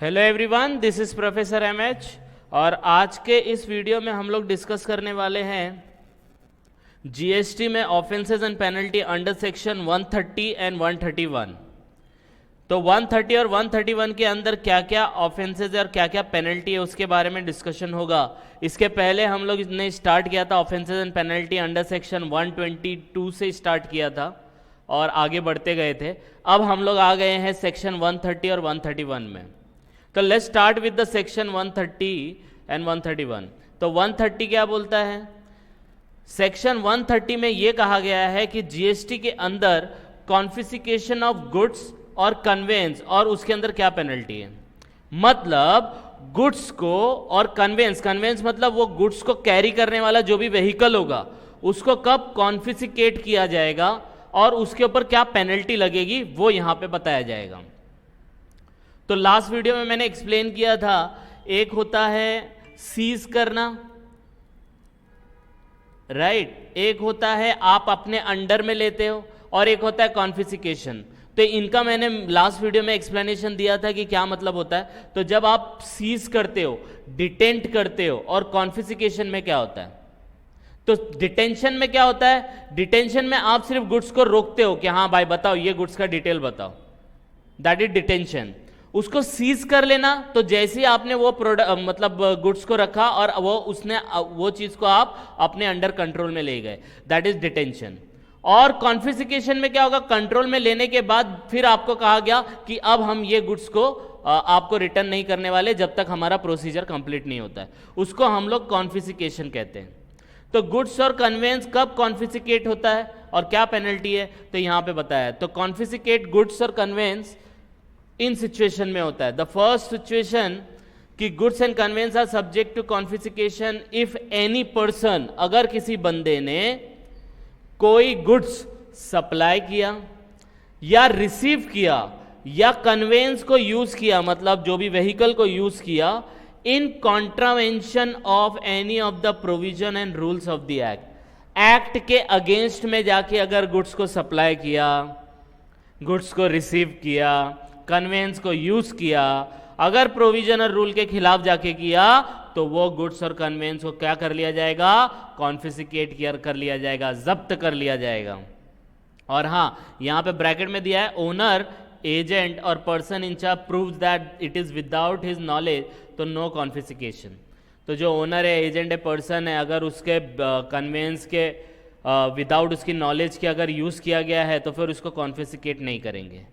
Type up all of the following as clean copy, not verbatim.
Hello everyone, this is professor MH और आज के इस वीडियो में हम लोग डिस्कस करने वाले हैं जीएसटी में offences and penalty under section 130 and 131। तो 130 और 131 के अंदर क्या क्या ऑफेंसेस है और क्या क्या पेनल्टी है उसके बारे में डिस्कशन होगा। इसके पहले हम लोग ने स्टार्ट किया था offences and penalty under section 122 से स्टार्ट किया था और आगे बढ़ते गए थे। अब हम लोग आ गए हैं सेक्शन 130 और 131 में। तो let's start with the section 130 and 131। तो 130 क्या बोलता है? सेक्शन 130 में यह कहा गया है कि जीएसटी के अंदर कॉन्फिस्केशन ऑफ गुड्स और कन्वेंस और उसके अंदर क्या पेनल्टी है। मतलब गुड्स को और कन्वेंस मतलब वो गुड्स को कैरी करने वाला जो भी व्हीकल होगा उसको कब कॉन्फिस्केट किया जाएगा और उसके ऊपर क्या पेनल्टी लगेगी वो यहां पे बताया जाएगा। तो लास्ट वीडियो में मैंने एक्सप्लेन किया था, एक होता है सीज करना, राइट, एक होता है आप अपने अंडर में लेते हो और एक होता है कॉन्फिस्केशन। तो इनका मैंने लास्ट वीडियो में एक्सप्लेनेशन दिया था कि क्या मतलब होता है। तो जब आप सीज करते हो, डिटेंट करते हो, और कॉन्फिस्केशन में क्या होता है? तो डिटेंशन में क्या होता है? डिटेंशन में आप सिर्फ गुड्स को रोकते हो कि हाँ भाई बताओ ये गुड्स का डिटेल बताओ, दैट इज डिटेंशन। उसको सीज कर लेना, तो जैसे ही आपने वो प्रोडक्ट मतलब गुड्स को रखा और वो चीज को आप अपने अंडर कंट्रोल में ले गए, दैट इज डिटेंशन। और कॉन्फिस्केशन में क्या होगा? कंट्रोल में लेने के बाद फिर आपको कहा गया कि अब हम ये गुड्स को आपको रिटर्न नहीं करने वाले जब तक हमारा प्रोसीजर कंप्लीट नहीं होता है, उसको हम लोग कॉन्फिस्केशन कहते हैं। तो गुड्स और कन्वेंस कब कॉन्फिस्केट होता है और क्या पेनल्टी है, तो यहां पे बताया। तो कॉन्फिस्केट गुड्स और कन्वेंस इन सिचुएशन में होता है। द फर्स्ट सिचुएशन कि goods and conveyance are subject to confiscation if any person, अगर किसी बंदे ने कोई गुड्स सप्लाई किया या रिसीव किया या कन्वेंस को यूज किया, मतलब जो भी व्हीकल को यूज किया, इन contravention of any of the provision and rules of the act के अगेंस्ट में जाके अगर गुड्स को सप्लाई किया, गुड्स को रिसीव किया, कन्वेंस को यूज किया, अगर प्रोविजन और रूल के खिलाफ जाके किया तो वो गुड्स और कन्वेंस को क्या कर लिया जाएगा? कॉन्फिस्केट कर लिया जाएगा, जब्त कर लिया जाएगा। और हाँ, यहां पे ब्रैकेट में दिया है ओनर, एजेंट और person in charge proves that it is without his knowledge, तो नो कॉन्फिस्केशन। तो जो ओनर है, एजेंट है, पर्सन है, अगर उसके कन्वेंस के विदाउट उसकी नॉलेज के अगर यूज किया गया है तो फिर उसको कॉन्फिस्केट नहीं करेंगे।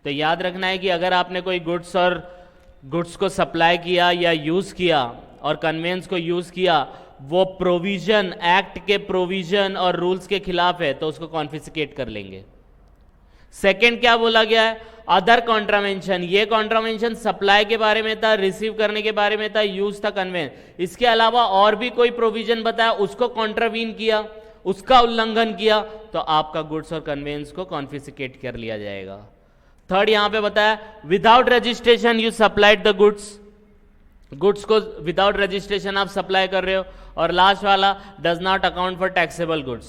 तो याद रखना है कि अगर आपने कोई गुड्स को सप्लाई किया या यूज किया और कन्वेंस को यूज किया, वो प्रोविजन, एक्ट के प्रोविजन और रूल्स के खिलाफ है तो उसको कॉन्फिस्केट कर लेंगे। सेकंड क्या बोला गया है? Other contravention. ये कॉन्ट्रावेंशन सप्लाई के बारे में था, रिसीव करने के बारे में था, यूज था कन्वेंस। इसके अलावा और भी कोई प्रोविजन बताया, उसको कॉन्ट्रावीन किया, उसका उल्लंघन किया, तो आपका गुड्स और कन्वेंस को कॉन्फिस्केट कर लिया जाएगा। थर्ड यहां पे बताया without registration you supplied the goods को विदाउट रजिस्ट्रेशन आप सप्लाई कर रहे हो। और लास्ट वाला does not account for taxable goods.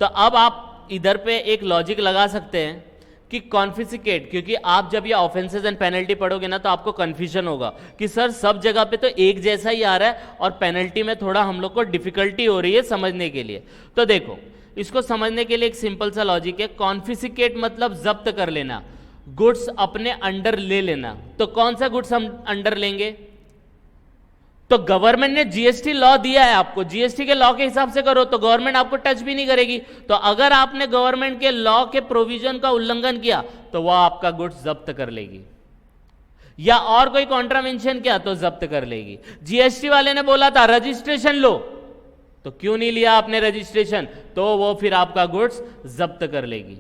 तो अब आप इधर पे एक लॉजिक लगा सकते हैं कि कॉन्फिस्केट, क्योंकि आप जब ये ऑफेंसेस एंड पेनल्टी पढ़ोगे ना तो आपको कंफ्यूजन होगा कि सर सब जगह पे तो एक जैसा ही आ रहा है और पेनल्टी में थोड़ा हम लोग को डिफिकल्टी हो रही है समझने के लिए। तो देखो, इसको समझने के लिए एक सिंपल सा लॉजिक है। कॉन्फिस्केट मतलब जब्त कर लेना, गुड्स अपने अंडर ले लेना। तो कौन सा गुड्स हम अंडर लेंगे? तो गवर्नमेंट ने जीएसटी लॉ दिया है आपको, जीएसटी के लॉ के हिसाब से करो तो गवर्नमेंट आपको टच भी नहीं करेगी। तो अगर आपने गवर्नमेंट के लॉ के प्रोविजन का उल्लंघन किया तो वह आपका गुड्स जब्त कर लेगी, या और कोई कॉन्ट्रावेंशन किया तो जब्त कर लेगी। जीएसटी वाले ने बोला था रजिस्ट्रेशन लो, तो क्यों नहीं लिया आपने रजिस्ट्रेशन? तो वो फिर आपका गुड्स जब्त कर लेगी।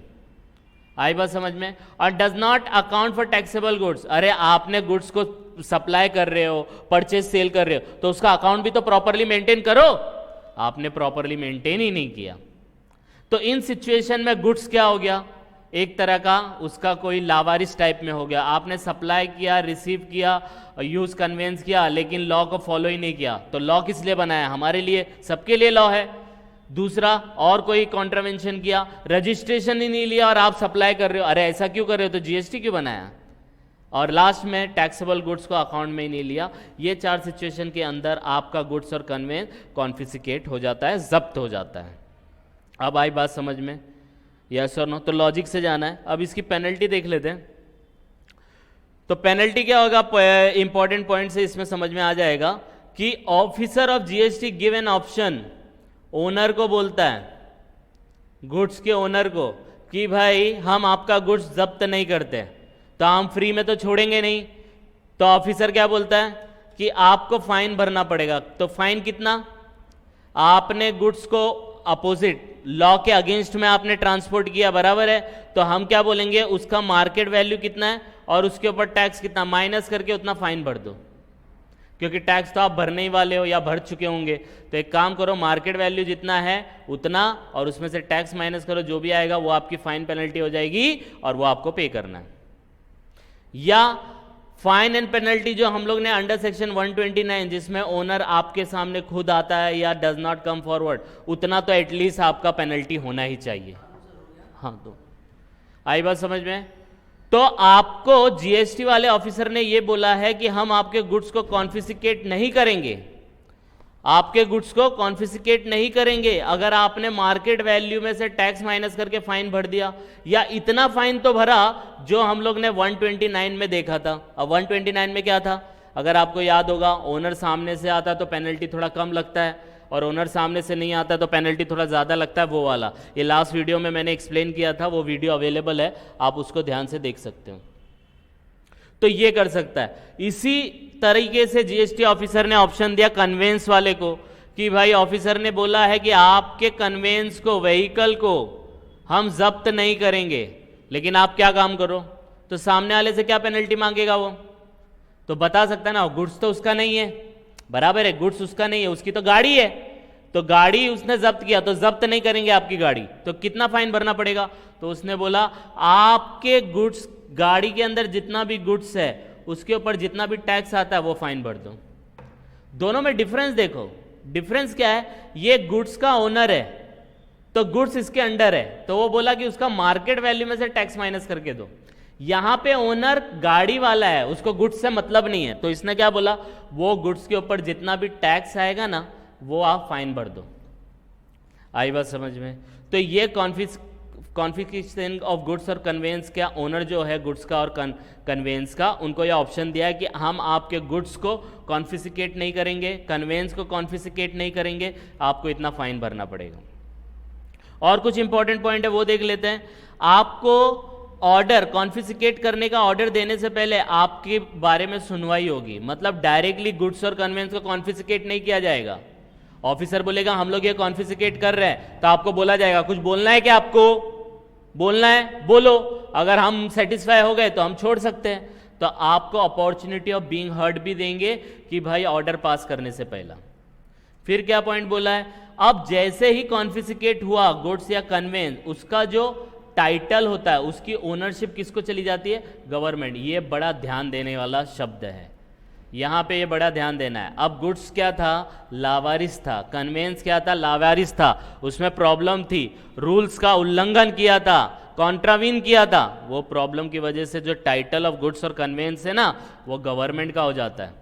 आई बात समझ में? और does not account for taxable goods. अरे आपने गुड्स को सप्लाई कर रहे हो, परचेज सेल कर रहे हो, तो उसका अकाउंट भी तो प्रॉपरली मेंटेन करो। आपने प्रॉपरली मेंटेन ही नहीं किया। तो इन सिचुएशन में गुड्स क्या हो गया? एक तरह का उसका कोई लावारिस टाइप में हो गया। आपने सप्लाई किया, रिसीव किया, यूज कन्वेंस किया, लेकिन लॉ को फॉलो ही नहीं किया। तो लॉ किस लिए बनाया? हमारे लिए, सबके लिए लॉ है। दूसरा, और कोई कॉन्ट्रावेंशन किया, रजिस्ट्रेशन ही नहीं लिया और आप सप्लाई कर रहे हो। अरे ऐसा क्यों कर रहे हो? तो जीएसटी क्यों बनाया? और लास्ट में टैक्सेबल गुड्स को अकाउंट में ही नहीं लिया। ये 4 सिचुएशन के अंदर आपका गुड्स और कन्वेंस कॉन्फिस्केट हो जाता है, जब्त हो जाता है। अब आई बात समझ में, यस और नो? तो लॉजिक से जाना है। अब इसकी पेनल्टी देख लेते हैं। तो पेनल्टी क्या होगा, इंपॉर्टेंट पॉइंट से इसमें समझ में आ जाएगा कि officer of GST give an option, owner को बोलता है, गुड्स के ओनर को, कि भाई हम आपका गुड्स जब्त नहीं करते, तो हम फ्री में तो छोड़ेंगे नहीं। तो ऑफिसर क्या बोलता है कि आपको फाइन भरना पड़ेगा। तो फाइन कितना, आपने गुड्स को अपोजिट लॉ के अगेंस्ट में आपने ट्रांसपोर्ट किया, बराबर है, तो हम क्या बोलेंगे, उसका मार्केट वैल्यू कितना है और उसके ऊपर टैक्स कितना, माइनस करके उतना फाइन भर दो, क्योंकि टैक्स तो आप भरने ही वाले हो या भर चुके होंगे। तो एक काम करो, मार्केट वैल्यू जितना है उतना और उसमें से टैक्स माइनस करो, जो भी आएगा वो आपकी फाइन पेनल्टी हो जाएगी और वो आपको पे करना है। या फाइन एंड पेनल्टी जो हम लोग ने अंडर सेक्शन 129, जिसमें ओनर आपके सामने खुद आता है या डज नॉट कम फॉरवर्ड, उतना तो एटलीस्ट आपका पेनल्टी होना ही चाहिए। हाँ, तो आई बात समझ में? तो आपको जीएसटी वाले ऑफिसर ने यह बोला है कि हम आपके गुड्स को कॉन्फिस्केट नहीं करेंगे, आपके गुड्स को कॉन्फिस्केट नहीं करेंगे अगर आपने मार्केट वैल्यू में से टैक्स माइनस करके फाइन भर दिया, या इतना फाइन तो भरा जो हम लोग ने 129 में देखा था। अब 129 में क्या था, अगर आपको याद होगा, ओनर सामने से आता तो पेनल्टी थोड़ा कम लगता है और ओनर सामने से नहीं आता तो पेनल्टी थोड़ा ज़्यादा लगता है, वो वाला। ये लास्ट वीडियो में मैंने एक्सप्लेन किया था, वो वीडियो अवेलेबल है, आप उसको ध्यान से देख सकते हो। तो ये कर सकता है। इसी तरीके से जीएसटी ऑफिसर ने ऑप्शन दिया कन्वेंस वाले को कि भाई ऑफिसर ने बोला है कि आपके कन्वेंस को, व्हीकल को हम जब्त नहीं करेंगे, लेकिन आप क्या काम करो, तो सामने वाले से क्या पेनल्टी मांगेगा वो, तो बता सकता है ना, गुड्स तो उसका नहीं है, बराबर है, गुड्स उसका नहीं है, उसकी तो गाड़ी है, तो गाड़ी उसने जब्त किया, तो जब्त नहीं करेंगे आपकी गाड़ी, तो कितना फाइन भरना पड़ेगा। तो उसने बोला आपके गुड्स, गाड़ी के अंदर जितना भी गुड्स है उसके ऊपर जितना भी टैक्स आता है वो फाइन भर दो। दोनों में डिफरेंस देखो, डिफरेंस क्या है, ये गुड्स का ओनर है तो गुड्स इसके अंडर है, तो वो बोला कि उसका मार्केट वैल्यू में से टैक्स माइनस करके दो। यहां पे ओनर गाड़ी वाला है, उसको गुड्स से मतलब नहीं है, तो इसने क्या बोला, वो गुड्स के ऊपर जितना भी टैक्स आएगा ना वो आप फाइन भर दो। आई बात समझ में? तो ये कॉन्फिस्केशन ऑफ गुड्स और कन्वेंस, क्या ओनर जो है गुड्स का और कन्वेंस का, उनको यह ऑप्शन दिया है कि हम आपके गुड्स को कॉन्फिस्केट नहीं करेंगे, कन्वेंस को कॉन्फिस्केट नहीं करेंगे, आपको इतना फाइन भरना पड़ेगा। और कुछ इंपॉर्टेंट पॉइंट है वो देख लेते हैं। आपको ऑर्डर कॉन्फिस्केट करने का ऑर्डर देने से पहले आपके बारे में सुनवाई होगी, मतलब डायरेक्टली गुड्स और कन्वेंस को कॉन्फिस्केट नहीं किया जाएगा। ऑफिसर बोलेगा हम लोग ये कॉन्फिस्केट कर रहे हैं, तो आपको बोला जाएगा कुछ बोलना है क्या, आपको बोलना है बोलो, अगर हम सेटिस्फाई हो गए तो हम छोड़ सकते हैं। तो आपको अपॉर्चुनिटी ऑफ बीइंग हर्ड भी देंगे कि भाई ऑर्डर पास करने से पहला। फिर क्या पॉइंट बोला है, अब जैसे ही कॉन्फिस्केट हुआ गुड्स या कन्वेंस, उसका जो टाइटल होता है, उसकी ओनरशिप किसको चली जाती है, गवर्नमेंट। ये बड़ा ध्यान देने वाला शब्द है, यहां पे ये बड़ा ध्यान देना है। अब गुड्स क्या था, लावारिस था, कन्वेंस क्या था, लावारिस था, उसमें प्रॉब्लम थी, रूल्स का उल्लंघन किया था, कॉन्ट्रावीन किया था, वो प्रॉब्लम की वजह से जो टाइटल ऑफ गुड्स और कन्वेंस है ना वो गवर्नमेंट का हो जाता है।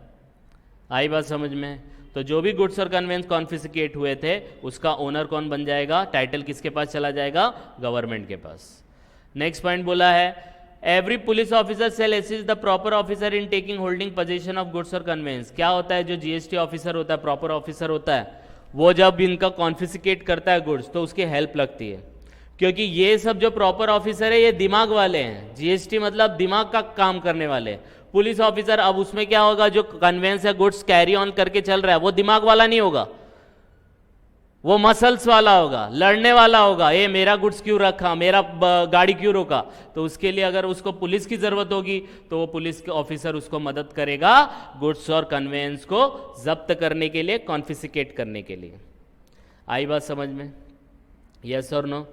आई बात समझ में? तो जो भी गुड्स और कन्वेंस कॉन्फिस्केट हुए थे उसका ओनर कौन बन जाएगा, टाइटल किसके पास चला जाएगा, गवर्नमेंट के पास। नेक्स्ट पॉइंट बोला है every police officer shall assist the proper officer in taking holding position of goods और कन्वेंस। क्या होता है, जो जीएसटी ऑफिसर होता है, प्रॉपर ऑफिसर होता है, वो जब इनका कॉन्फिस्केट करता है गुड्स तो उसकी हेल्प लगती है, क्योंकि ये सब जो प्रॉपर ऑफिसर है ये दिमाग वाले हैं, जीएसटी मतलब दिमाग का काम करने वाले। पुलिस ऑफिसर, अब उसमें क्या होगा, जो कन्वेंस या गुड्स कैरी ऑन करके चल रहा है वो दिमाग वाला नहीं होगा, वो मसल्स वाला होगा, लड़ने वाला होगा, ये मेरा गुड्स क्यों रखा, मेरा गाड़ी क्यों रोका। तो उसके लिए अगर उसको पुलिस की जरूरत होगी तो वो पुलिस के ऑफिसर उसको मदद करेगा गुड्स और कन्वेंस को जब्त करने के लिए, कॉन्फिस्केट करने के लिए। आई बात समझ में, यस और नो?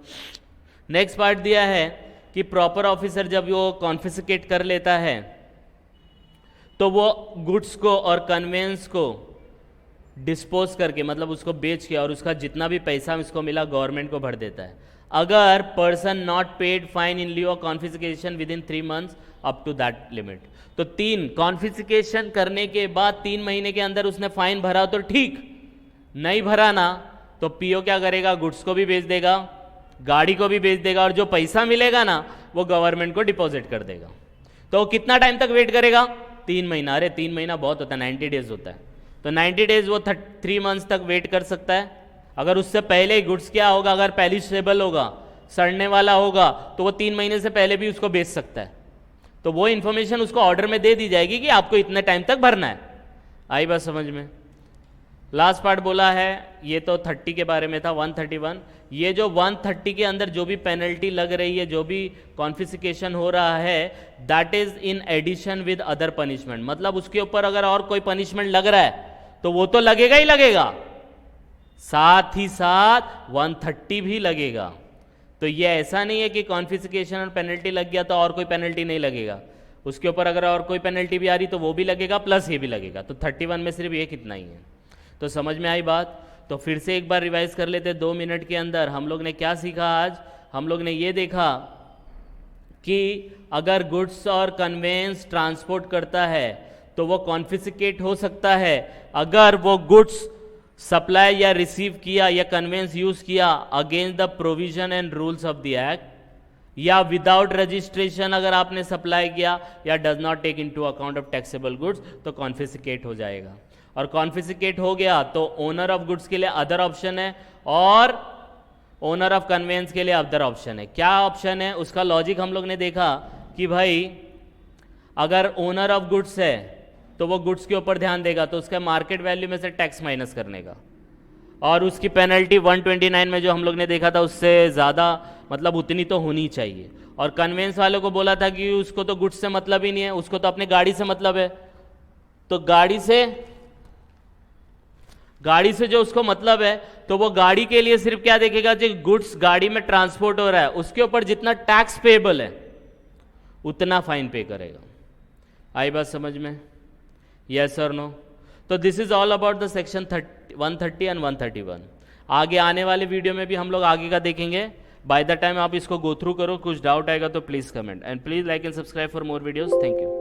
नेक्स्ट पार्ट दिया है कि प्रॉपर ऑफिसर जब वो कॉन्फिस्केट कर लेता है तो वो गुड्स को और कन्वेंस को डिस्पोज करके, मतलब उसको बेच के, और उसका जितना भी पैसा उसको मिला गवर्नमेंट को भर देता है। अगर person not paid fine in लिeu of confiscation within 3 months up to that limit. तो 3 कॉन्फिस्केशन करने के बाद 3 महीने के अंदर उसने फाइन भरा तो ठीक, नहीं भरा ना तो पीओ क्या करेगा, गुड्स को भी बेच देगा, गाड़ी को भी बेच देगा, और जो पैसा मिलेगा ना वो गवर्नमेंट को डिपॉजिट कर देगा। तो कितना टाइम तक वेट करेगा, 3 महीना। अरे 3 महीना बहुत होता है, 90 डेज होता है, तो 90 डेज वो 3 months तक वेट कर सकता है। अगर उससे पहले ही गुड्स क्या होगा, अगर पेरिशेबल होगा, सड़ने वाला होगा, तो वो 3 महीने से पहले भी उसको बेच सकता है। तो वो इंफॉर्मेशन उसको ऑर्डर में दे दी जाएगी कि आपको इतने टाइम तक भरना है। आई बात समझ में। लास्ट पार्ट बोला है, ये तो 30 के बारे में था। 131, ये जो 130 के अंदर जो भी पेनल्टी लग रही है, जो भी कॉन्फिस्केशन हो रहा है, that is in addition with other punishment. मतलब उसके ऊपर अगर और कोई पनिशमेंट लग रहा है तो वो तो लगेगा ही लगेगा, साथ ही साथ 130 भी लगेगा। तो ये ऐसा नहीं है कि कॉन्फिस्केशन और पेनल्टी लग गया तो और कोई पेनल्टी नहीं लगेगा, उसके ऊपर अगर और कोई पेनल्टी भी आ रही तो वो भी लगेगा, प्लस ये भी लगेगा। तो 31 में सिर्फ ये कितना ही है। तो समझ में आई बात। तो फिर से एक बार रिवाइज कर लेते 2 मिनट के अंदर। हम लोग ने क्या सीखा आज, हम लोग ने ये देखा कि अगर गुड्स और कन्वेंस ट्रांसपोर्ट करता है तो वो कॉन्फिस्केट हो सकता है अगर वो गुड्स सप्लाई या रिसीव किया या कन्वेंस यूज किया against the provision and rules of the act, या विदाउट रजिस्ट्रेशन अगर आपने सप्लाई किया, या does not take into account of taxable goods, तो कॉन्फिस्केट हो जाएगा। और कॉन्फिस्केट हो गया तो ओनर ऑफ गुड्स के लिए अदर ऑप्शन है और ओनर ऑफ कन्वेंस के लिए अदर ऑप्शन है। क्या ऑप्शन है उसका लॉजिक हम लोग ने देखा कि भाई अगर ओनर ऑफ गुड्स है तो वो गुड्स के ऊपर ध्यान देगा, तो उसका मार्केट वैल्यू में से टैक्स माइनस करने का, और उसकी पेनल्टी 129 में जो हम लोग ने देखा था उससे ज़्यादा, मतलब उतनी तो होनी चाहिए। और कन्वेंस वालों को बोला था कि उसको तो गुड्स से मतलब ही नहीं है, उसको तो अपने गाड़ी से मतलब है, तो गाड़ी से जो उसको मतलब है तो वो गाड़ी के लिए सिर्फ क्या देखेगा, जो गुड्स गाड़ी में ट्रांसपोर्ट हो रहा है उसके ऊपर जितना टैक्स पेएबल है उतना फाइन पे करेगा। आई बात समझ में, यस और नो। तो this is all about the section 130 and 131। आगे आने वाले वीडियो में भी हम लोग आगे का देखेंगे। बाय द टाइम आप इसको गो थ्रू करो, कुछ डाउट आएगा तो please comment, and please like and subscribe for more videos. Thank you.